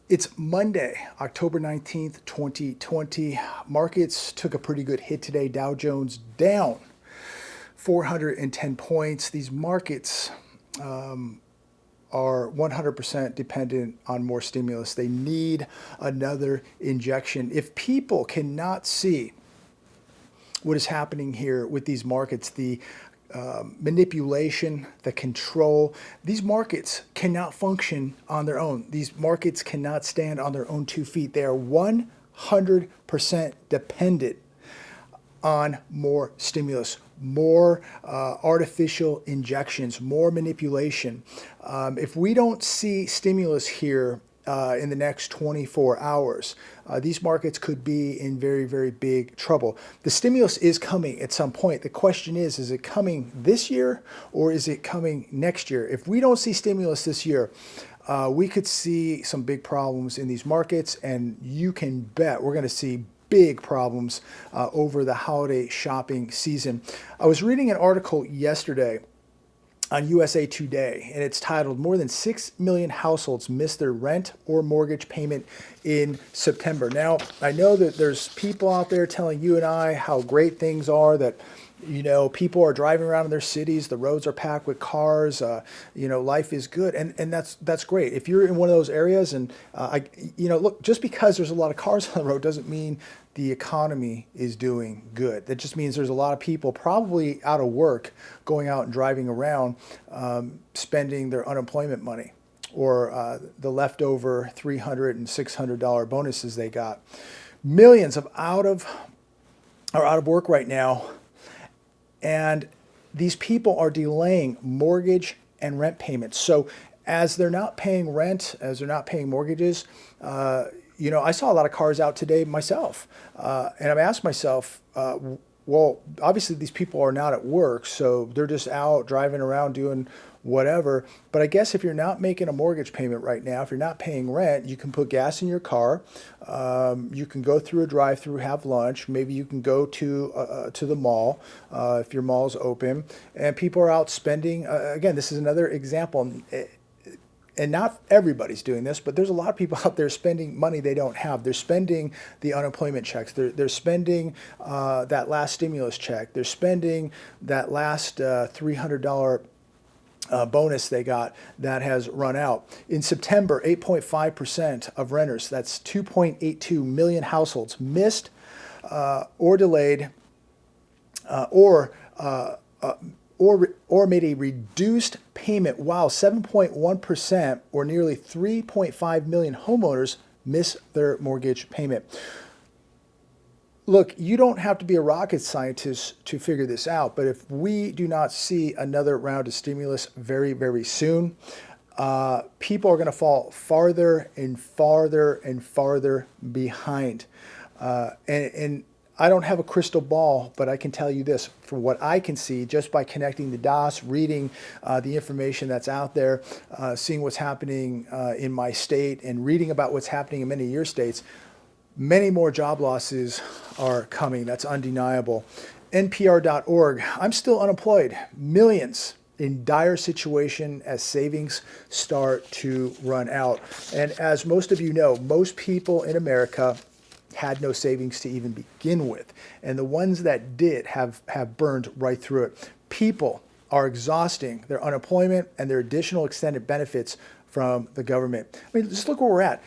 It's Monday, October 19th, 2020. Markets took a pretty good hit today. Dow Jones down 410 points. These markets are 100% dependent on more stimulus. They need another injection. If people cannot see what is happening here with these markets, the manipulation, the control. These markets cannot function on their own. These markets cannot stand on their own 2 feet. They are 100% dependent on more stimulus, more artificial injections, more manipulation. If we don't see stimulus here in the next 24 hours, these markets could be in very, very big trouble. The stimulus is coming at some point. The question is it coming this year or is it coming next year? If we don't see stimulus this year, we could see some big problems in these markets, and you can bet we're going to see big problems over the holiday shopping season. I was reading an article yesterday on USA Today, and it's titled, "More than 6 million households missed their rent or mortgage payment in September." Now, I know that there's people out there telling you and I how great things are, that people are driving around in their cities, the roads are packed with cars, life is good, and that's great. If you're in one of those areas, and look, just because there's a lot of cars on the road doesn't mean the economy is doing good. That just means there's a lot of people probably out of work going out and driving around, spending their unemployment money or the leftover $300 and $600 bonuses they got. Millions are out of work right now. And these people are delaying mortgage and rent payments. So as they're not paying rent, as they're not paying mortgages, I saw a lot of cars out today myself. And I've asked myself, well, obviously these people are not at work, so they're just out driving around doing whatever. But I guess if you're not making a mortgage payment right now, if you're not paying rent, you can put gas in your car. You can go through a drive-through, have lunch. Maybe you can go to the mall if your mall's open. And people are out spending. Again, this is another example. And not everybody's doing this, but there's a lot of people out there spending money they don't have. They're spending the unemployment checks. They're spending that last stimulus check. They're spending that last $300 bonus they got that has run out. In September, 8.5% of renters, that's 2.82 million households, missed or delayed or made a reduced payment, while 7.1%, or nearly 3.5 million homeowners, miss their mortgage payment. Look, you don't have to be a rocket scientist to figure this out, but if we do not see another round of stimulus very, very soon, people are going to fall farther and farther and farther behind. And I don't have a crystal ball, but I can tell you this, from what I can see, just by connecting the dots, reading the information that's out there, seeing what's happening in my state, and reading about what's happening in many of your states, many more job losses are coming. That's undeniable. NPR.org, I'm still unemployed. Millions in dire situation as savings start to run out. And as most of you know, most people in America had no savings to even begin with. And the ones that did have burned right through it. People are exhausting their unemployment and their additional extended benefits from the government. I mean, just look where we're at.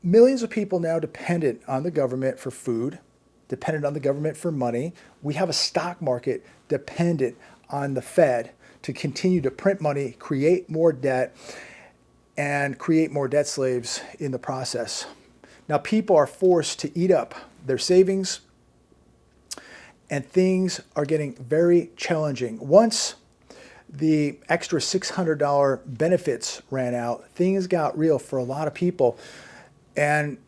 Millions of people now dependent on the government for food, dependent on the government for money. We have a stock market dependent on the Fed to continue to print money, create more debt, and create more debt slaves in the process. Now, people are forced to eat up their savings, and things are getting very challenging. Once the extra $600 benefits ran out, things got real for a lot of people. And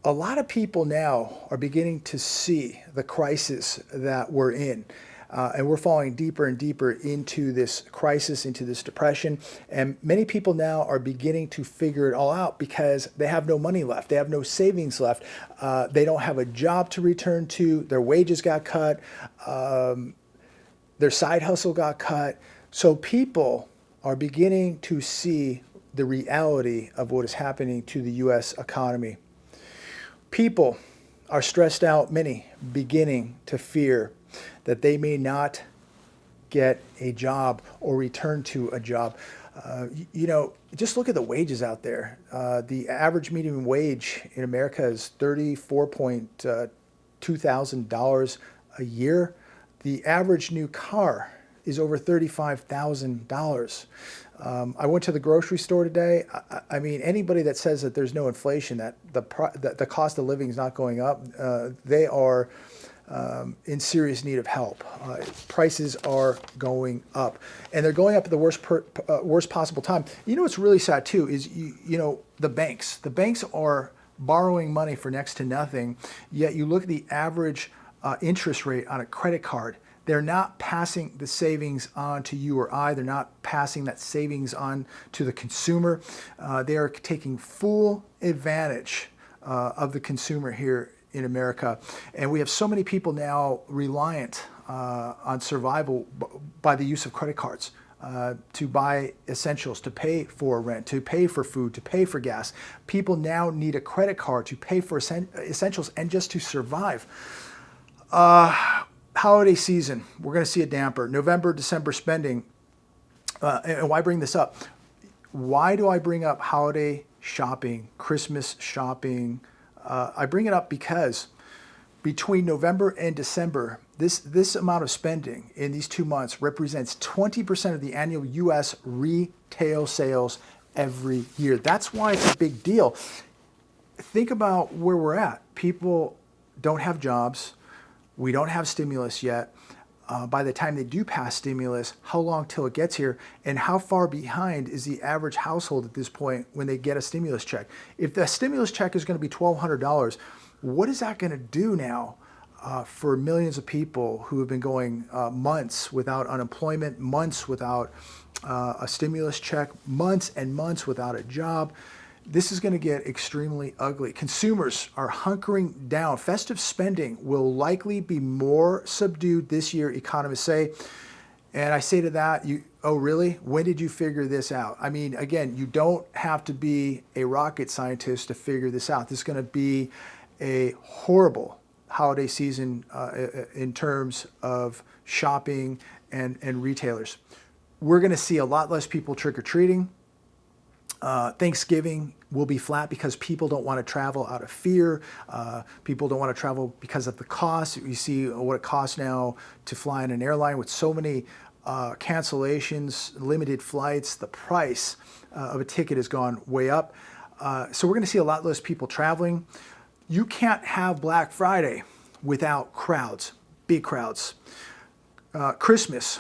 a lot of people now are beginning to see the crisis that we're in. And we're falling deeper and deeper into this crisis, into this depression. And many people now are beginning to figure it all out because they have no money left. They have no savings left. They don't have a job to return to. Their wages got cut. Their side hustle got cut. So people are beginning to see the reality of what is happening to the U.S. economy. People are stressed out, many beginning to fear that they may not get a job or return to a job. Just look at the wages out there. The average median wage in America is $34,200 a year. The average new car is over $35,000. I went to the grocery store today. I mean, anybody that says that there's no inflation, that the cost of living is not going up, they are in serious need of help. Prices are going up, and they're going up at the worst possible time. You know what's really sad too is the banks. The banks are borrowing money for next to nothing. Yet you look at the average interest rate on a credit card. They're not passing the savings on to you or I. They're not passing that savings on to the consumer. They are taking full advantage of the consumer here in America. And we have so many people now reliant on survival by the use of credit cards to buy essentials, to pay for rent, to pay for food, to pay for gas. People now need a credit card to pay for essentials and just to survive. Holiday season, we're going to see a damper. November, December spending. And why bring this up? Why do I bring up holiday shopping, Christmas shopping? I bring it up because between November and December, this amount of spending in these 2 months represents 20% of the annual U.S. retail sales every year. That's why it's a big deal. Think about where we're at. People don't have jobs. We don't have stimulus yet. By the time they do pass stimulus, how long till it gets here? And how far behind is the average household at this point when they get a stimulus check? If the stimulus check is going to be $1,200, what is that going to do now for millions of people who have been going months without unemployment, months without a stimulus check, months and months without a job? This is going to get extremely ugly. Consumers are hunkering down. Festive spending will likely be more subdued this year, economists say. And I say to that, oh, really? When did you figure this out? I mean, again, you don't have to be a rocket scientist to figure this out. This is going to be a horrible holiday season in terms of shopping and retailers. We're going to see a lot less people trick-or-treating. Thanksgiving will be flat because people don't want to travel out of fear. People don't want to travel because of the cost. You see what it costs now to fly in an airline with so many cancellations, limited flights. The price of a ticket has gone way up. So we're going to see a lot less people traveling. You can't have Black Friday without crowds, big crowds. Christmas,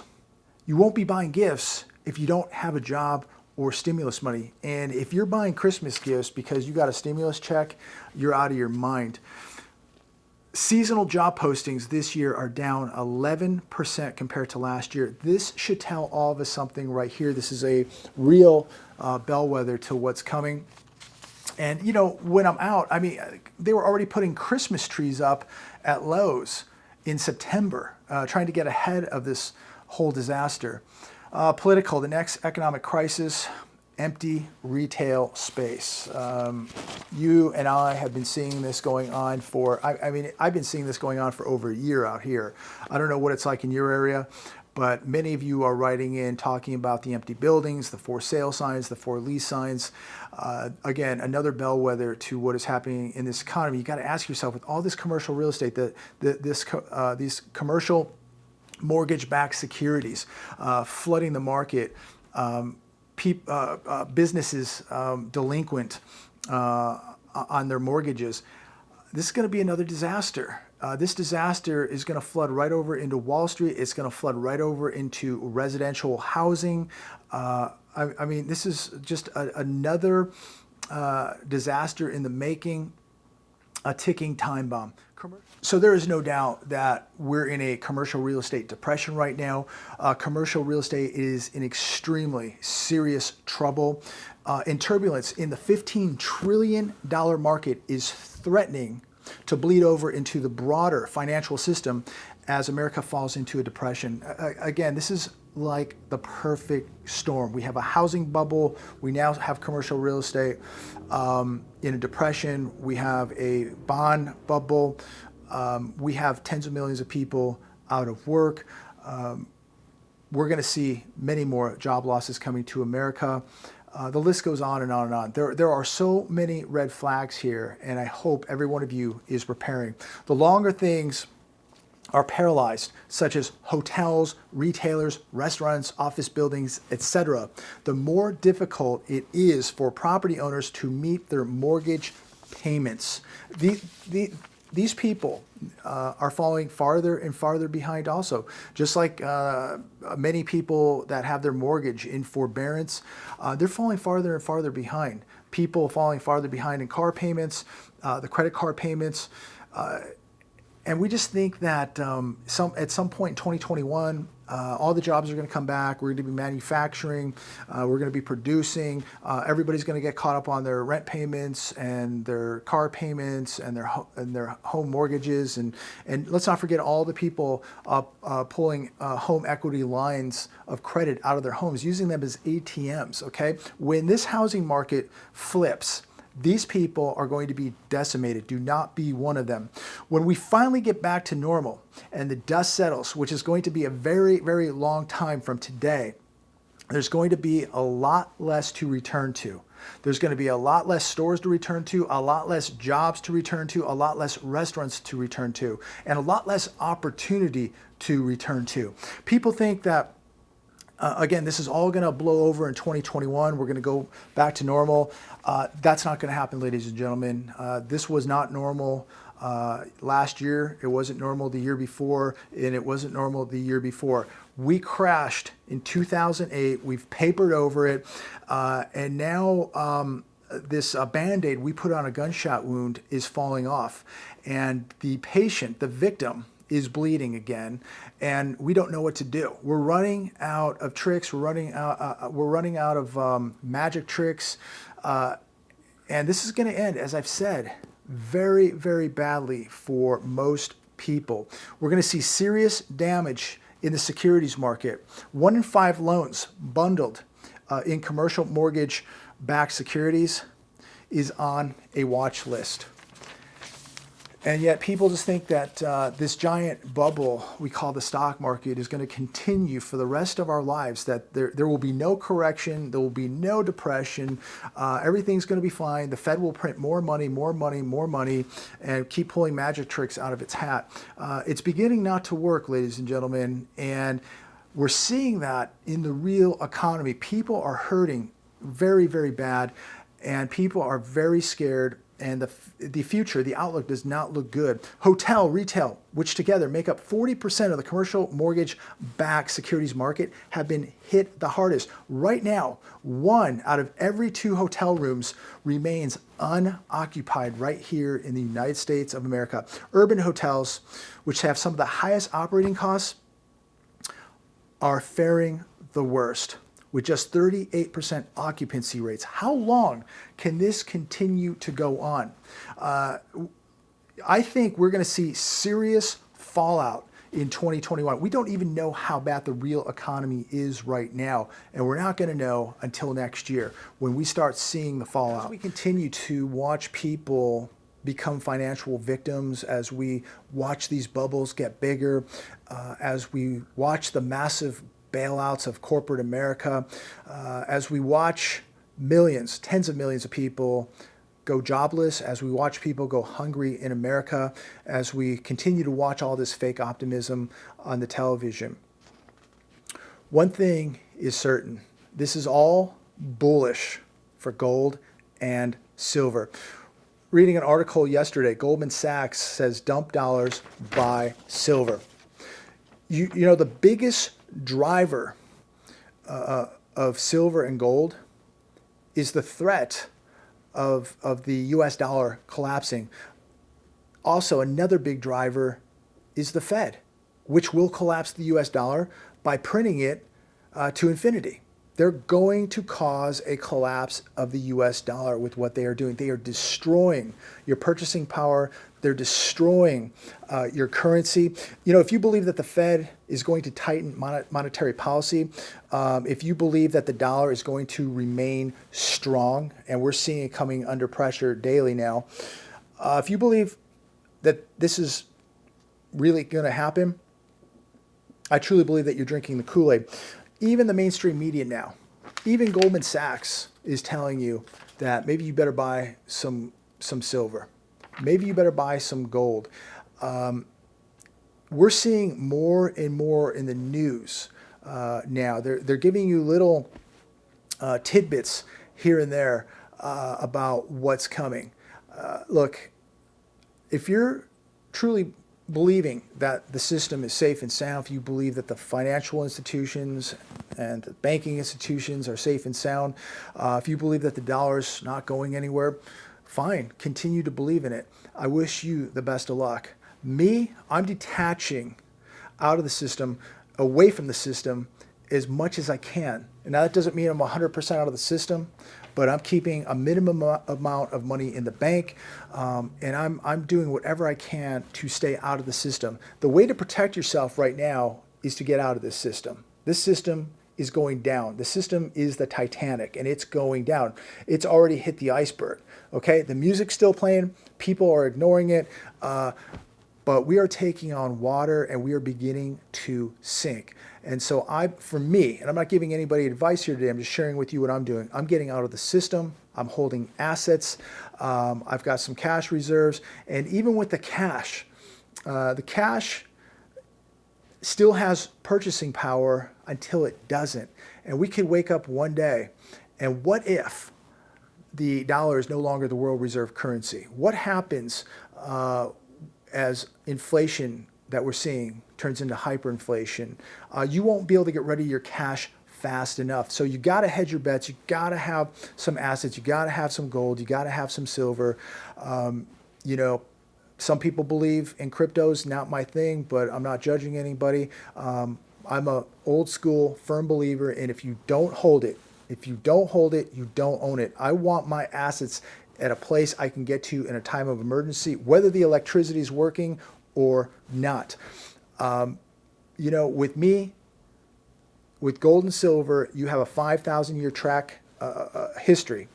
you won't be buying gifts if you don't have a job or stimulus money. And if you're buying Christmas gifts because you got a stimulus check, you're out of your mind. Seasonal job postings this year are down 11% compared to last year. This should tell all of us something right here. This is a real bellwether to what's coming. And when I'm out, I mean, they were already putting Christmas trees up at Lowe's in September, trying to get ahead of this whole disaster. Political, the next economic crisis, empty retail space. You and I have been seeing this going on for, I've been seeing this going on for over a year out here. I don't know what it's like in your area, but many of you are writing in talking about the empty buildings, the for sale signs, the for lease signs. Again, another bellwether to what is happening in this economy. You got to ask yourself, with all this commercial real estate, these commercial mortgage-backed securities flooding the market, businesses delinquent on their mortgages. This is going to be another disaster. This disaster is going to flood right over into Wall Street. It's going to flood right over into residential housing. I mean, this is just another disaster in the making, a ticking time bomb. So there is no doubt that we're in a commercial real estate depression right now. Commercial real estate is in extremely serious trouble. And turbulence in the $15 trillion market is threatening to bleed over into the broader financial system as America falls into a depression. Again, this is like the perfect storm. We have a housing bubble. We now have commercial real estate in a depression. We have a bond bubble. We have tens of millions of people out of work. We're going to see many more job losses coming to America. The list goes on and on and on. There are so many red flags here, and I hope every one of you is preparing. The longer things are paralyzed, such as hotels, retailers, restaurants, office buildings, etc., the more difficult it is for property owners to meet their mortgage payments. These people are falling farther and farther behind also. Just like many people that have their mortgage in forbearance, they're falling farther and farther behind. People falling farther behind in car payments, the credit card payments, and we just think that at some point in 2021, all the jobs are going to come back. We're going to be manufacturing. We're going to be producing. Everybody's going to get caught up on their rent payments and their car payments and their home mortgages. And let's not forget all the people pulling home equity lines of credit out of their homes, using them as ATMs. Okay, when this housing market flips, these people are going to be decimated. Do not be one of them. When we finally get back to normal and the dust settles, which is going to be a very, very long time from today, there's going to be a lot less to return to. There's going to be a lot less stores to return to, a lot less jobs to return to, a lot less restaurants to return to, and a lot less opportunity to return to. People think that again, this is all going to blow over in 2021. We're going to go back to normal. That's not going to happen, ladies and gentlemen. This was not normal last year. It wasn't normal the year before, and it wasn't normal the year before. We crashed in 2008. We've papered over it, and now this Band-Aid we put on a gunshot wound is falling off, and the patient, the victim, is bleeding again, and we don't know what to do. We're running out of tricks. We're running out of magic tricks, and this is going to end, as I've said, very, very badly for most people. We're going to see serious damage in the securities market. 1 in 5 loans bundled in commercial mortgage-backed securities is on a watch list. And yet people just think that this giant bubble we call the stock market is going to continue for the rest of our lives, that there will be no correction, there will be no depression, everything's going to be fine. The Fed will print more money, more money, more money, and keep pulling magic tricks out of its hat. It's beginning not to work, ladies and gentlemen, and we're seeing that in the real economy. People are hurting very, very bad, and people are very scared. And the future, the outlook does not look good. Hotel, retail, which together make up 40% of the commercial mortgage-backed securities market, have been hit the hardest. Right now, 1 out of every 2 hotel rooms remains unoccupied right here in the United States of America. Urban hotels, which have some of the highest operating costs, are faring the worst, with just 38% occupancy rates. How long can this continue to go on? I think we're going to see serious fallout in 2021. We don't even know how bad the real economy is right now, and we're not going to know until next year when we start seeing the fallout. As we continue to watch people become financial victims, as we watch these bubbles get bigger, as we watch the massive bailouts of corporate America, as we watch millions, tens of millions of people go jobless, as we watch people go hungry in America, as we continue to watch all this fake optimism on the television. One thing is certain: this is all bullish for gold and silver. Reading an article yesterday, Goldman Sachs says dump dollars, buy silver. You know, the biggest driver of silver and gold is the threat of the US dollar collapsing. Also, another big driver is the Fed, which will collapse the US dollar by printing it to infinity. They're going to cause a collapse of the US dollar with what they are doing. They are destroying your purchasing power. They're destroying your currency. You know, if you believe that the Fed is going to tighten monetary policy, if you believe that the dollar is going to remain strong, and we're seeing it coming under pressure daily now, if you believe that this is really going to happen, I truly believe that you're drinking the Kool-Aid. Even the mainstream media now, even Goldman Sachs is telling you that maybe you better buy some silver. Maybe you better buy some gold. We're seeing more and more in the news now. They're giving you little tidbits here and there about what's coming. Look, if you're truly believing that the system is safe and sound, if you believe that the financial institutions and the banking institutions are safe and sound, if you believe that the dollar's not going anywhere, fine, continue to believe in it. I wish you the best of luck. Me, I'm detaching out of the system, away from the system, as much as I can. And now that doesn't mean I'm 100% out of the system, but I'm keeping a minimum amount of money in the bank, and I'm doing whatever I can to stay out of the system. The way to protect yourself right now is to get out of this system. This system is going down. The system is the Titanic, and it's going down. It's already hit the iceberg. Okay, the music's still playing. People are ignoring it. But we are taking on water and we are beginning to sink. And so for me, and I'm not giving anybody advice here today, I'm just sharing with you what I'm doing. I'm getting out of the system. I'm holding assets. I've got some cash reserves. And even with the cash still has purchasing power until it doesn't. And we could wake up one day, and what if the dollar is no longer the world reserve currency? What happens as inflation that we're seeing turns into hyperinflation? You won't be able to get rid of your cash fast enough. So you got to hedge your bets. You got to have some assets. You got to have some gold. You got to have some silver. You know, some people believe in cryptos, not my thing, but I'm not judging anybody. I'm a old school, firm believer in if you don't hold it, you don't own it. I want my assets at a place I can get to in a time of emergency, whether the electricity is working or not. You know, with me, with gold and silver, you have a 5,000-year track history,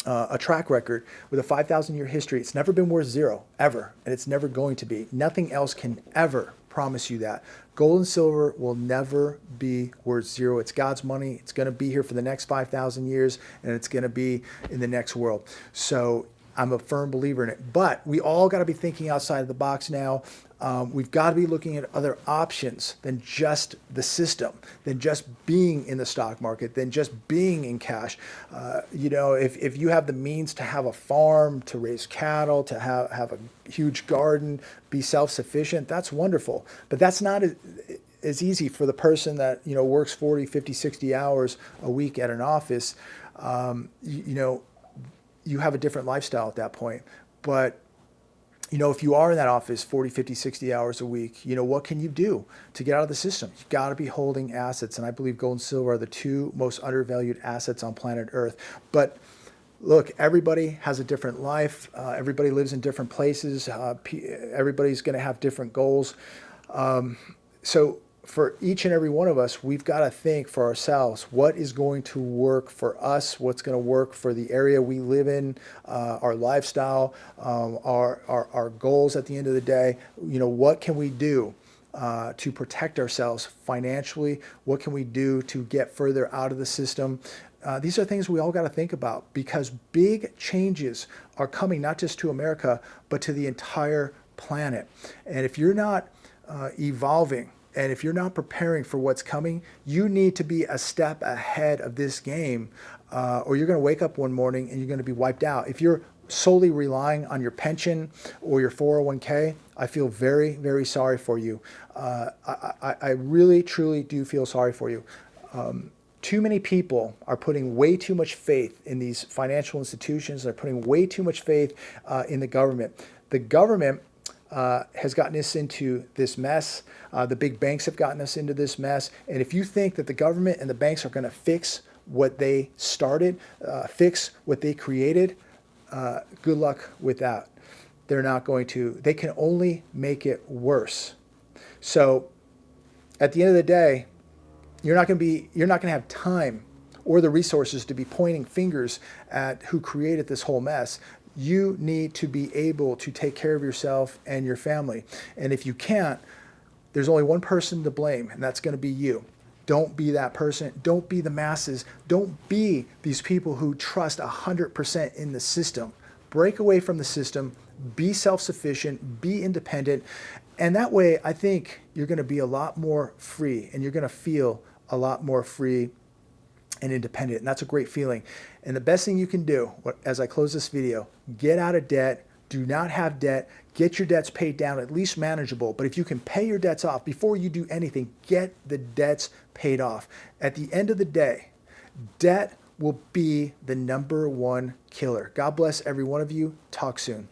a track record with a 5,000-year history. It's never been worth zero, ever, and it's never going to be. Nothing else can ever promise you that. Gold and silver will never be worth zero. It's God's money. It's going to be here for the next 5,000 years, and it's going to be in the next world. So I'm a firm believer in it. But we all got to be thinking outside of the box now. We've got to be looking at other options than just the system, than just being in the stock market, than just being in cash. You know, if you have the means to have a farm, to raise cattle, to have a huge garden, be self-sufficient, that's wonderful. But that's not as easy for the person that, you know, works 40, 50, 60 hours a week at an office. You know, you have a different lifestyle at that point. But you know, if you are in that office 40, 50, 60 hours a week, you know, what can you do to get out of the system? You've got to be holding assets. And I believe gold and silver are the two most undervalued assets on planet Earth. But look, everybody has a different life. Everybody lives in different places. Everybody's going to have different goals. So for each and every one of us, we've got to think for ourselves, what is going to work for us? What's going to work for the area we live in, our lifestyle, our goals at the end of the day? You know, what can we do to protect ourselves financially? What can we do to get further out of the system? These are things we all got to think about, because big changes are coming, not just to America, but to the entire planet. And if you're not evolving, and if you're not preparing for what's coming, you need to be a step ahead of this game, or you're going to wake up one morning and you're going to be wiped out. If you're solely relying on your pension or your 401k, I feel very, very sorry for you. I really, truly do feel sorry for you. Too many people are putting way too much faith in these financial institutions. They're putting way too much faith in the government. The government has gotten us into this mess. The big banks have gotten us into this mess. And if you think that the government and the banks are going to fix what they started, fix what they created, good luck with that. They're not going to. They can only make it worse. So at the end of the day, you're not going to have time or the resources to be pointing fingers at who created this whole mess. You need to be able to take care of yourself and your family. And if you can't, there's only one person to blame, and that's going to be you. Don't be that person. Don't be the masses. Don't be these people who trust 100% in the system. Break away from the system. Be self-sufficient. Be independent. And that way, I think you're going to be a lot more free, and you're going to feel a lot more free and independent. And that's a great feeling. And the best thing you can do, as I close this video, get out of debt. Do not have debt. Get your debts paid down, at least manageable. But if you can pay your debts off before you do anything, get the debts paid off. At the end of the day, debt will be the #1 killer. God bless every one of you. Talk soon.